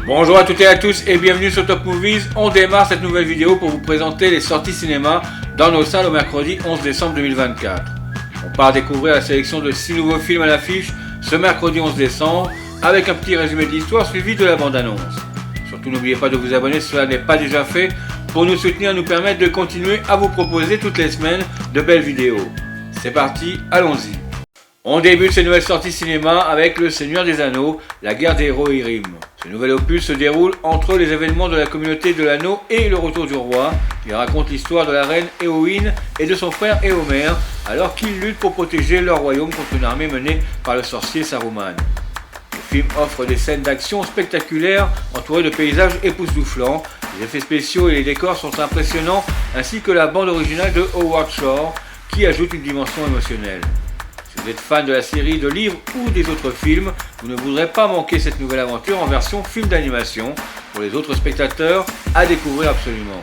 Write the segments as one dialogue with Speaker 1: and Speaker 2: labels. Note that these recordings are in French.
Speaker 1: Bonjour à toutes et à tous et bienvenue sur Top Movies. On démarre cette nouvelle vidéo pour vous présenter les sorties cinéma dans nos salles au mercredi 11 décembre 2024. On part découvrir la sélection de 6 nouveaux films à l'affiche ce mercredi 11 décembre avec un petit résumé de l'histoire suivi de la bande-annonce. Surtout n'oubliez pas de vous abonner si cela n'est pas déjà fait pour nous soutenir et nous permettre de continuer à vous proposer toutes les semaines de belles vidéos. C'est parti, allons-y. On débute ces nouvelles sorties cinéma avec Le Seigneur des Anneaux, la guerre des Rohirrim. Ce nouvel opus se déroule entre les événements de la communauté de l'anneau et le retour du roi. Il raconte l'histoire de la reine Éowyn et de son frère Éomer, alors qu'ils luttent pour protéger leur royaume contre une armée menée par le sorcier Saruman. Le film offre des scènes d'action spectaculaires entourées de paysages époustouflants. Les effets spéciaux et les décors sont impressionnants, ainsi que la bande originale de Howard Shore, qui ajoute une dimension émotionnelle. Si vous êtes fan de la série, de livres ou des autres films, vous ne voudrez pas manquer cette nouvelle aventure en version film d'animation. Pour les autres spectateurs, à découvrir absolument.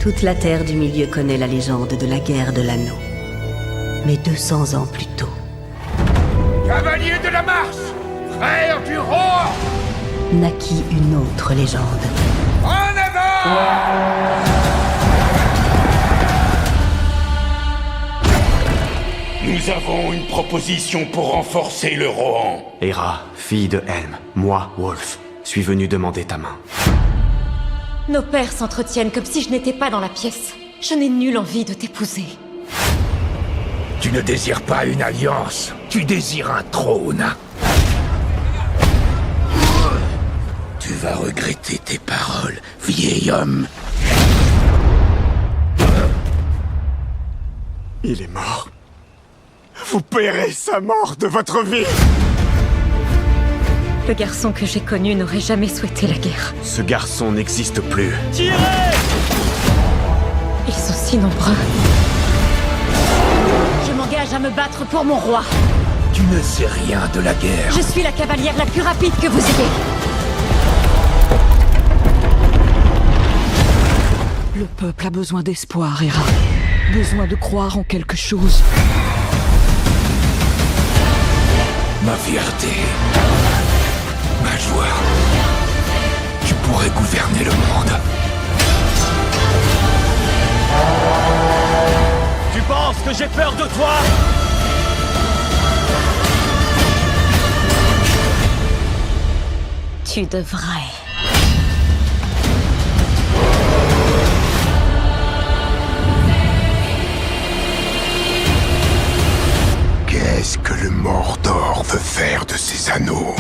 Speaker 2: Toute la terre du milieu connaît la légende de la guerre de l'anneau. Mais 200 ans plus tôt...
Speaker 3: Cavalier de la Marche, frère du roi,
Speaker 2: naquit une autre légende.
Speaker 3: en avant! Nous avons une proposition pour renforcer le Rohan.
Speaker 4: Hera, fille de Helm, moi, Wolf, suis venu demander ta main.
Speaker 5: Nos pères s'entretiennent comme si je n'étais pas dans la pièce. Je n'ai nulle envie de t'épouser.
Speaker 3: Tu ne désires pas une alliance, tu désires un trône. Tu vas regretter tes paroles, vieil homme.
Speaker 6: Il est mort. Vous paierez sa mort de votre vie.
Speaker 5: Le garçon que j'ai connu n'aurait jamais souhaité la guerre.
Speaker 4: Ce garçon n'existe plus.
Speaker 5: Ils sont si nombreux. Je m'engage à me battre pour mon roi.
Speaker 3: Tu ne sais rien de la guerre.
Speaker 5: Je suis la cavalière la plus rapide que vous ayez.
Speaker 7: Le peuple a besoin d'espoir, Hera. Besoin de croire en quelque chose.
Speaker 3: Ma fierté, ma joie. Tu pourrais gouverner le monde.
Speaker 8: Tu penses que j'ai peur de toi?
Speaker 5: Tu devrais.
Speaker 3: Qu'est-ce que le Mordor veut faire de ces anneaux?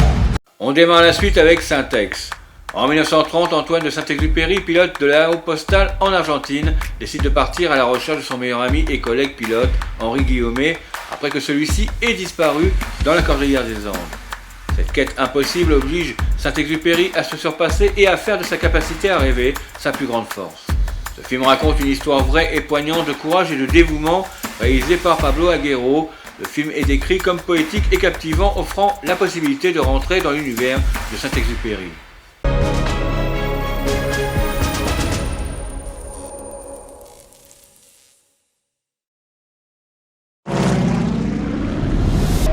Speaker 1: On démarre la suite avec Saint-Ex. En 1930, Antoine de Saint-Exupéry, pilote de l'aéropostale en Argentine, décide de partir à la recherche de son meilleur ami et collègue pilote, Henri Guillaumet, après que celui-ci ait disparu dans la cordillère des Andes. Cette quête impossible oblige Saint-Exupéry à se surpasser et à faire de sa capacité à rêver sa plus grande force. Ce film raconte une histoire vraie et poignante de courage et de dévouement, réalisé par Pablo Aguero. Le film est décrit comme poétique et captivant, offrant la possibilité de rentrer dans l'univers de Saint-Exupéry.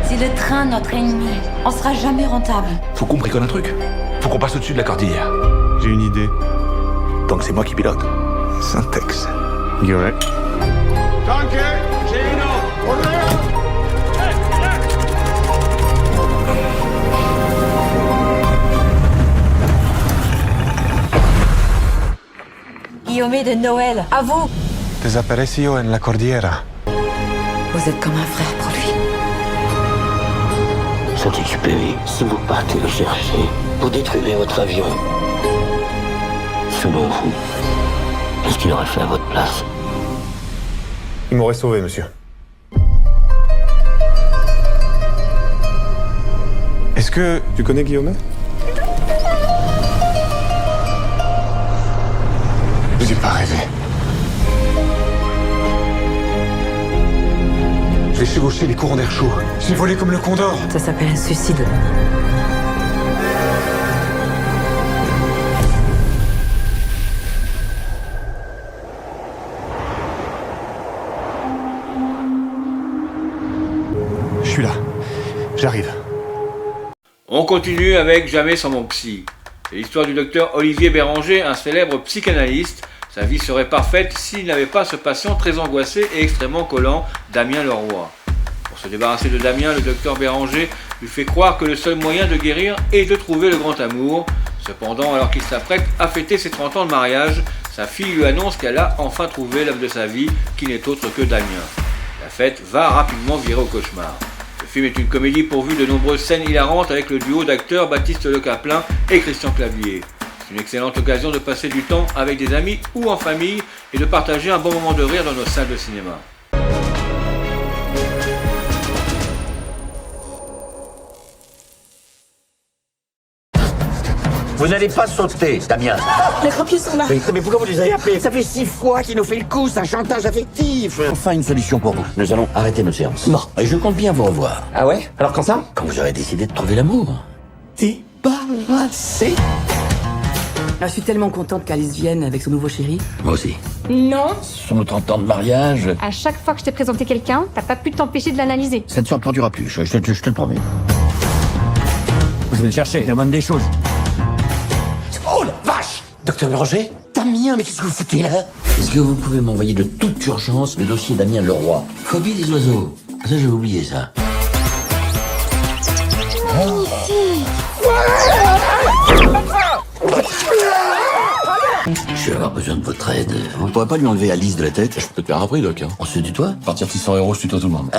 Speaker 5: Si le train notre ennemi, on sera jamais rentable.
Speaker 9: Faut qu'on bricole un truc. Faut qu'on passe au-dessus de la cordillère.
Speaker 4: J'ai une idée.
Speaker 9: Donc c'est moi qui pilote. Syntex.
Speaker 4: Guillaumet.
Speaker 5: Guillaumet de Noël, à vous.
Speaker 6: Desapareció en la cordillera.
Speaker 5: Vous êtes comme un frère pour lui.
Speaker 10: Saint-Exupéry, si vous partez le chercher, vous détruirez votre avion. Selon vous, qu'est-ce qu'il aurait fait à votre place?
Speaker 6: Il m'aurait sauvé, monsieur.
Speaker 9: Est-ce que tu connais Guillaume?
Speaker 6: J'ai pas rêvé. J'ai chevauché les courants d'air chaud. J'ai volé comme le condor.
Speaker 2: Ça s'appelle un suicide.
Speaker 9: Je suis là. J'arrive.
Speaker 1: On continue avec Jamais sans mon psy. C'est l'histoire du docteur Olivier Béranger, un célèbre psychanalyste. Sa vie serait parfaite s'il n'avait pas ce patient très angoissé et extrêmement collant, Damien Leroy. Pour se débarrasser de Damien, le docteur Béranger lui fait croire que le seul moyen de guérir est de trouver le grand amour. Cependant, alors qu'il s'apprête à fêter ses 30 ans de mariage, sa fille lui annonce qu'elle a enfin trouvé l'homme de sa vie, qui n'est autre que Damien. La fête va rapidement virer au cauchemar. Le film est une comédie pourvue de nombreuses scènes hilarantes avec le duo d'acteurs Baptiste Le Caplin et Christian Clavier. C'est une excellente occasion de passer du temps avec des amis ou en famille et de partager un bon moment de rire dans nos salles de cinéma.
Speaker 10: Vous n'allez pas sauter, Damien.
Speaker 11: Les grands-pieds sont là.
Speaker 10: Mais pourquoi vous les avez appelés? Ça fait 6 fois qu'il nous fait le coup, c'est un chantage affectif. Enfin, une solution pour vous. Nous allons arrêter notre séance. Non. Et je compte bien vous revoir.
Speaker 11: Ah ouais? Alors quand ça?
Speaker 10: Quand vous aurez décidé de trouver l'amour.
Speaker 11: Débarrassé.
Speaker 7: Je suis tellement contente qu'Alice vienne avec son nouveau chéri.
Speaker 10: Moi aussi.
Speaker 5: Non.
Speaker 10: Sur nos 30 ans de mariage,
Speaker 5: À chaque fois que je t'ai présenté quelqu'un, t'as pas pu t'empêcher de l'analyser.
Speaker 10: ça ne se reproduira plus, je te le promets. Je vais le chercher, il demande des choses. Oh la vache! Docteur Béranger? Damien, mais qu'est-ce que vous foutez là? Est-ce que vous pouvez m'envoyer de toute urgence le dossier Damien Leroy? Phobie des oiseaux. Ça, j'avais oublié ça. Je vais avoir besoin de votre aide. Vous ne pourrez pas lui enlever Alice de la tête? Je peux te faire un prix, Doc. On se tutoie?
Speaker 12: À partir de 600 €, je tutoie tout le monde.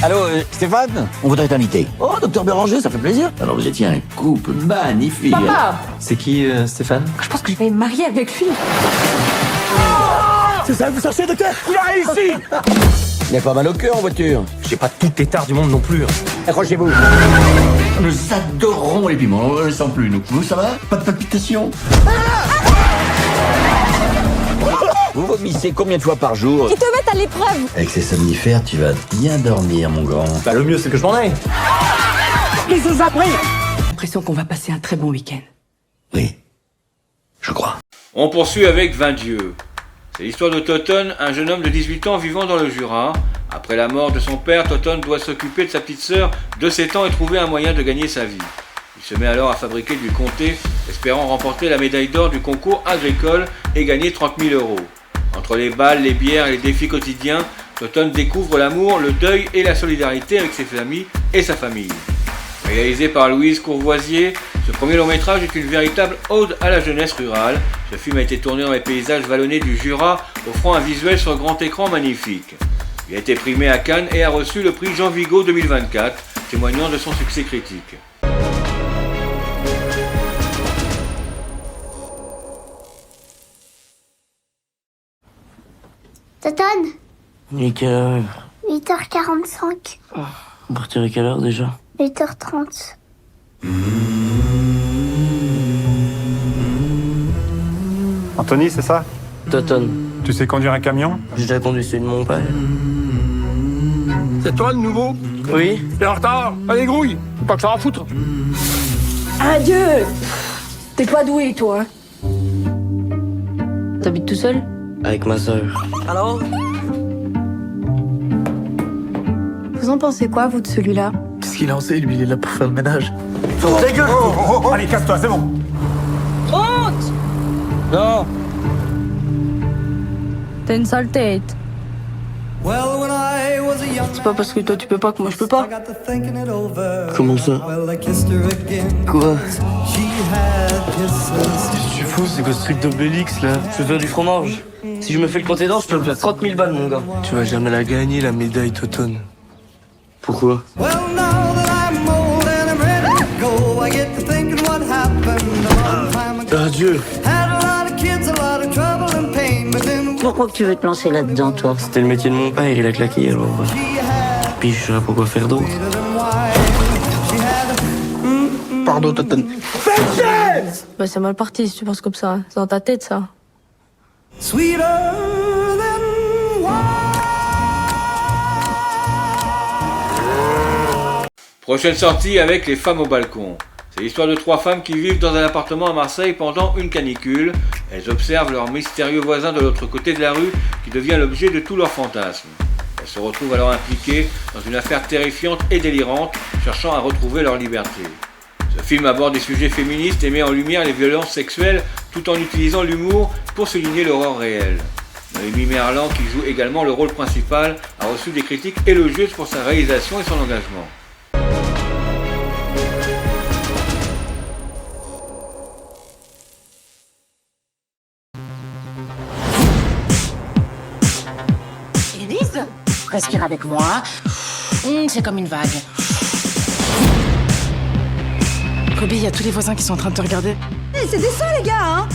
Speaker 10: Allô, Stéphane? On voudrait t'inviter. Oh, docteur Béranger, ça fait plaisir. Alors vous étiez un couple magnifique.
Speaker 5: Papa!
Speaker 11: C'est qui, Stéphane?
Speaker 5: Je pense que je vais me marier avec lui.
Speaker 10: C'est ça que vous cherchez, docteur? Il a réussi! Il a pas mal au cœur en voiture.
Speaker 11: J'ai pas tout l'état du monde non plus.
Speaker 10: Accrochez-vous. Nous adorons les piments, on ne les sent plus, nous. Vous, ça va? Pas de palpitations? Vous vomissez combien de fois par jour?
Speaker 5: Ils te mettent à l'épreuve.
Speaker 10: Avec ces somnifères, tu vas bien dormir, mon grand.
Speaker 11: Bah le mieux c'est que je m'en aille.
Speaker 10: Qu'est-ce que ça a pris?
Speaker 7: J'ai l'impression qu'on va passer un très bon week-end.
Speaker 10: Oui, je crois.
Speaker 1: On poursuit avec 20 dieux. C'est l'histoire de Toton, un jeune homme de 18 ans vivant dans le Jura. Après la mort de son père, Toton doit s'occuper de sa petite sœur de 7 ans et trouver un moyen de gagner sa vie. Il se met alors à fabriquer du comté, espérant remporter la médaille d'or du concours agricole et gagner 30 000 €. Entre les balles, les bières et les défis quotidiens, Toton découvre l'amour, le deuil et la solidarité avec ses amis et sa famille. Réalisé par Louise Courvoisier, ce premier long-métrage est une véritable ode à la jeunesse rurale. Ce film a été tourné dans les paysages vallonnés du Jura, offrant un visuel sur grand écran magnifique. Il a été primé à Cannes et a reçu le prix Jean Vigo 2024, témoignant de son succès critique.
Speaker 13: Toton,
Speaker 14: Il est quelle heure?
Speaker 13: 8h45.
Speaker 14: On partirait quelle heure déjà?
Speaker 13: 8h30.
Speaker 9: Anthony, c'est ça?
Speaker 14: Toton.
Speaker 9: Tu sais conduire un camion?
Speaker 14: J'ai déjà conduit celui de mon père.
Speaker 3: C'est toi le nouveau?
Speaker 14: Oui.
Speaker 3: T'es en retard? Allez, grouille! Faut pas que ça en foutre!
Speaker 7: Adieu. T'es pas doué, toi.
Speaker 5: T'habites tout seul?
Speaker 14: Avec ma sœur.
Speaker 7: Alors?
Speaker 5: Vous en pensez quoi, vous, de celui-là?
Speaker 14: Qu'est-ce qu'il en sait, lui? Il est là pour faire le ménage.
Speaker 9: Ta gueule! Allez, casse-toi, c'est bon!
Speaker 5: Honte!
Speaker 14: Non!
Speaker 5: T'as une sale tête.
Speaker 7: C'est pas parce que toi tu peux pas que moi je peux pas.
Speaker 14: Comment ça? Quoi?
Speaker 11: Qu'est-ce que tu fous? C'est quoi ce truc d'Obélix là?
Speaker 14: Je veux faire du fromage. Si je me fais le compter d'or, je peux me faire 30 000 balles, mon gars.
Speaker 11: Tu vas jamais la gagner, la médaille Toton.
Speaker 14: Pourquoi?
Speaker 11: Adieu.
Speaker 15: Pourquoi tu veux te lancer là-dedans, toi?
Speaker 14: C'était le métier de mon père, il a claqué, alors... Puis je saurais pas quoi faire d'autre.
Speaker 11: Pardon, Toton.
Speaker 16: Bah c'est mal parti si tu penses comme ça. C'est dans ta tête ça.
Speaker 1: Prochaine sortie avec Les femmes au balcon. C'est l'histoire de 3 femmes qui vivent dans un appartement à Marseille pendant une canicule. Elles observent leur mystérieux voisin de l'autre côté de la rue qui devient l'objet de tous leurs fantasmes. Elles se retrouvent alors impliquées dans une affaire terrifiante et délirante, cherchant à retrouver leur liberté. Ce film aborde des sujets féministes et met en lumière les violences sexuelles tout en utilisant l'humour pour souligner l'horreur réelle. Noémie Merlan, qui joue également le rôle principal, a reçu des critiques élogieuses pour sa réalisation et son engagement.
Speaker 17: Élise, respire avec moi. C'est comme une vague.
Speaker 7: Kobe, il y a tous les voisins qui sont en train de te regarder.
Speaker 18: Hey, c'est des ça les gars, hein.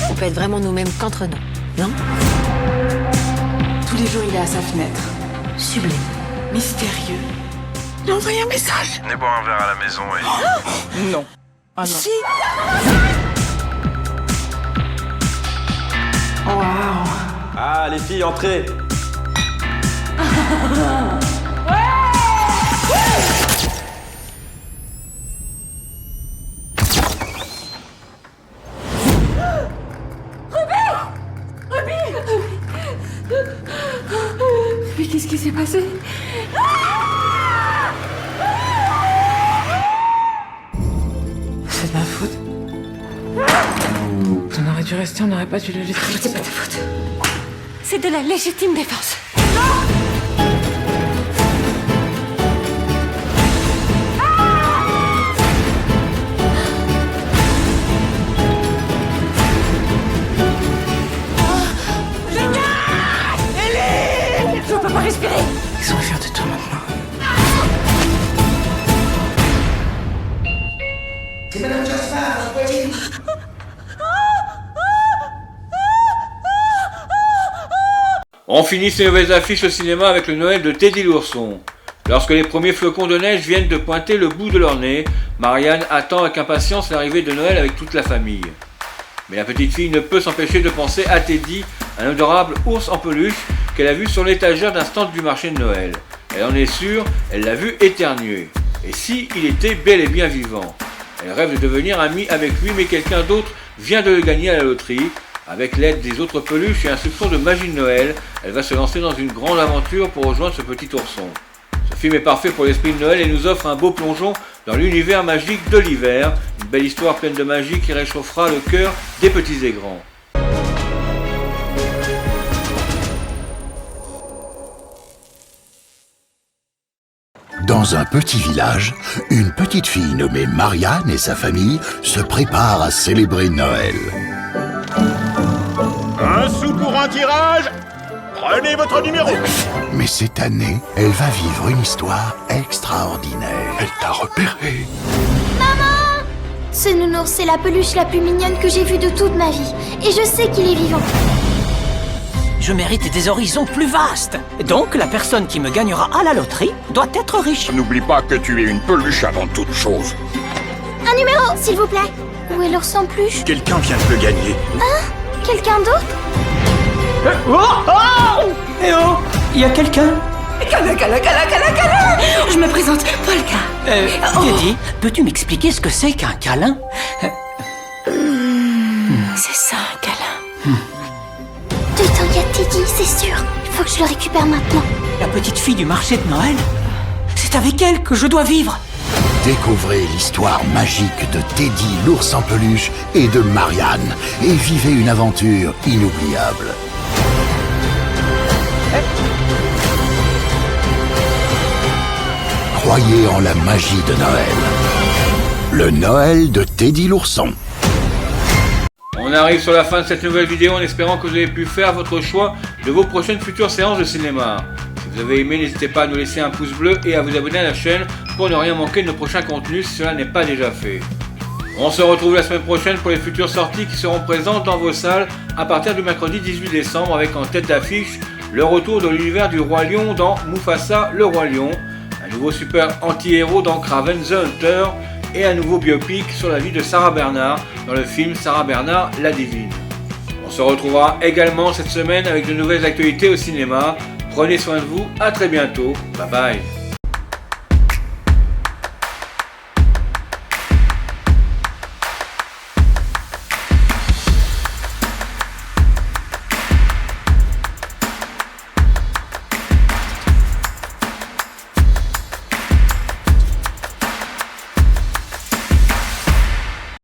Speaker 5: On peut être vraiment nous-mêmes qu'entre nous, non?
Speaker 7: Tous les jours, il est à sa fenêtre.
Speaker 5: Sublime.
Speaker 7: Mystérieux. Il a envoyé un message.
Speaker 9: Venez boire un verre à la maison et...
Speaker 7: Non. Ah non.
Speaker 18: Si.
Speaker 7: Oh, wow.
Speaker 11: Ah, les filles, entrez.
Speaker 7: Mais qu'est-ce qui s'est passé? C'est de ma faute. On aurait dû rester, on n'aurait pas dû le laisser.
Speaker 5: C'est pas ta faute. C'est de la légitime défense. Je peux pas respirer.
Speaker 7: Ils sont fiers de toi maintenant.
Speaker 10: C'est Madame Jasper.
Speaker 1: On finit ces nouvelles affiches au cinéma avec le Noël de Teddy l'ourson. Lorsque les premiers flocons de neige viennent de pointer le bout de leur nez, Marianne attend avec impatience l'arrivée de Noël avec toute la famille. Mais la petite fille ne peut s'empêcher de penser à Teddy, un adorable ours en peluche qu'elle a vu sur l'étagère d'un stand du marché de Noël. Elle en est sûre, elle l'a vu éternuer. Et si il était bel et bien vivant? Elle rêve de devenir amie avec lui, mais quelqu'un d'autre vient de le gagner à la loterie. Avec l'aide des autres peluches et un soupçon de magie de Noël, elle va se lancer dans une grande aventure pour rejoindre ce petit ourson. Ce film est parfait pour l'esprit de Noël et nous offre un beau plongeon dans l'univers magique de l'hiver, une belle histoire pleine de magie qui réchauffera le cœur des petits et grands.
Speaker 3: Dans un petit village, une petite fille nommée Marianne et sa famille se préparent à célébrer Noël.
Speaker 6: Un sou pour un tirage. Prenez votre numéro.
Speaker 3: Mais cette année, elle va vivre une histoire extraordinaire. Elle t'a repéré.
Speaker 13: Maman! Ce nounours, c'est la peluche la plus mignonne que j'ai vue de toute ma vie. Et je sais qu'il est vivant.
Speaker 10: Je mérite des horizons plus vastes. Donc, la personne qui me gagnera à la loterie doit être riche.
Speaker 3: N'oublie pas que tu es une peluche avant toute chose.
Speaker 13: Un numéro, s'il vous plaît. Où est l'ours en peluche?
Speaker 3: Quelqu'un vient de le gagner.
Speaker 13: Hein? Quelqu'un d'autre?
Speaker 10: Eh oh! Il y a quelqu'un?
Speaker 18: Cala. Je me présente, Polka.
Speaker 10: Teddy, peux-tu m'expliquer ce que c'est qu'un câlin?
Speaker 18: C'est ça, un câlin.
Speaker 13: Dedans, il y a Teddy, c'est sûr. Il faut que je le récupère maintenant.
Speaker 10: La petite fille du marché de Noël? C'est avec elle que je dois vivre.
Speaker 3: Découvrez l'histoire magique de Teddy l'ours en peluche et de Marianne et vivez une aventure inoubliable. Croyez en la magie de Noël. Le Noël de Teddy l'ourson.
Speaker 1: On arrive sur la fin de cette nouvelle vidéo en espérant que vous avez pu faire votre choix de vos prochaines futures séances de cinéma. Si vous avez aimé, n'hésitez pas à nous laisser un pouce bleu et à vous abonner à la chaîne pour ne rien manquer de nos prochains contenus si cela n'est pas déjà fait. On se retrouve la semaine prochaine pour les futures sorties qui seront présentes dans vos salles à partir du mercredi 18 décembre avec en tête d'affiche le retour de l'univers du Roi Lion dans Mufasa le Roi Lion, un nouveau super anti-héros dans Kraven the Hunter et un nouveau biopic sur la vie de Sarah Bernard dans le film Sarah Bernard la Divine. On se retrouvera également cette semaine avec de nouvelles actualités au cinéma. Prenez soin de vous, à très bientôt, bye bye.